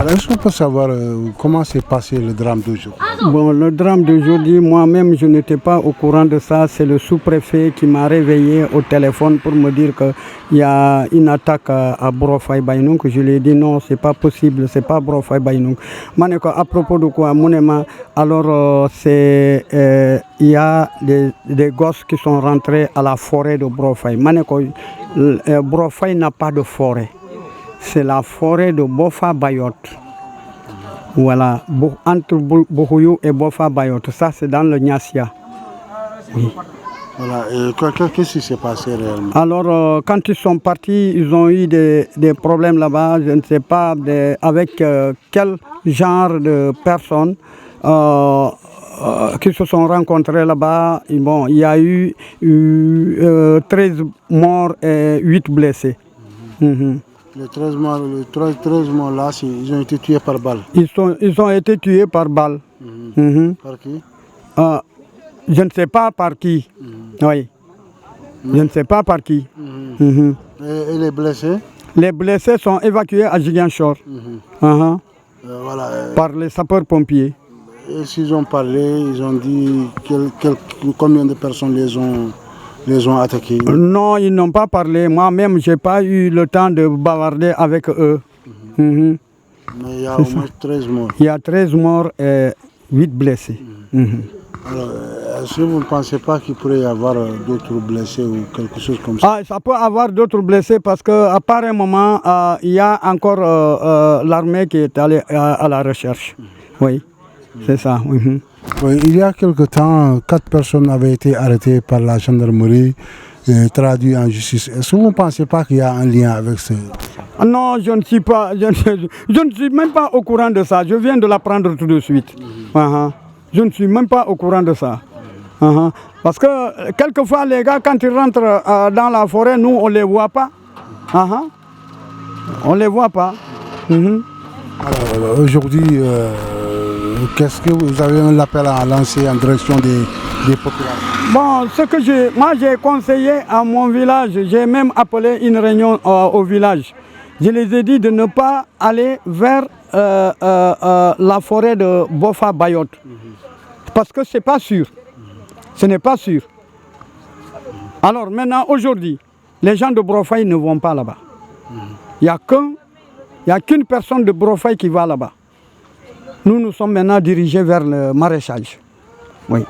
Alors, est-ce qu'on peut savoir comment s'est passé le drame d'aujourd'hui? Bon, le drame d'aujourd'hui, moi-même, je n'étais pas au courant de ça. C'est le sous-préfet qui m'a réveillé au téléphone pour me dire qu'il y a une attaque à Brofay Baïnouk. Je lui ai dit non, c'est pas possible, c'est pas Brofay Baïnouk. À propos de quoi, alors il y a des gosses qui sont rentrés à la forêt de Brofay. Brofay n'a pas de forêt. C'est la forêt de Bofa Bayot. Voilà, entre Bohouyou et Bofa Bayot. Ça, c'est dans le Niassia. Oui. Voilà, et qu'est-ce qui s'est passé réellement? Alors, quand ils sont partis, ils ont eu des problèmes là-bas. Je ne sais pas avec quel genre de personnes qui se sont rencontrés là-bas. Bon, il y a eu 13 morts et 8 blessés. Les 13 morts là, ils ont été tués par balle. Ils ont été tués par balle. Par qui? Je ne sais pas par qui. Oui. Je ne sais pas par qui. Et les blessés? Les blessés sont évacués à Ziguinchor. Voilà, par les sapeurs-pompiers. Et s'ils ont parlé, ils ont dit combien de personnes les ont attaqués? Non, ils n'ont pas parlé. Moi-même, je n'ai pas eu le temps de bavarder avec eux. Mais il y a au moins 13 morts. Il y a 13 morts et 8 blessés. Alors, est-ce que vous ne pensez pas qu'il pourrait y avoir d'autres blessés ou quelque chose comme ça? Ça peut avoir d'autres blessés parce qu'à part un moment, il y a encore l'armée qui est allée à la recherche. Oui, c'est ça. Oui, il y a quelque temps, 4 personnes avaient été arrêtées par la gendarmerie et traduites en justice. Est-ce que vous ne pensez pas qu'il y a un lien avec ce... Non, je ne suis pas, je ne suis même pas au courant de ça. Je viens de l'apprendre tout de suite. Je ne suis même pas au courant de ça. Parce que quelquefois, les gars, quand ils rentrent dans la forêt, nous, on ne les voit pas. On ne les voit pas. Alors, aujourd'hui, qu'est-ce que vous avez un appel à lancer en direction des populations? Bon, moi j'ai conseillé à mon village, j'ai même appelé une réunion au village. Je les ai dit de ne pas aller vers la forêt de Bofa Bayot. Parce que ce n'est pas sûr. Ce n'est pas sûr. Alors maintenant, aujourd'hui, les gens de Brofay ne vont pas là-bas. Il n'y a qu'une personne de Brofay qui va là-bas. Nous sommes maintenant dirigés vers le maraîchage. Oui.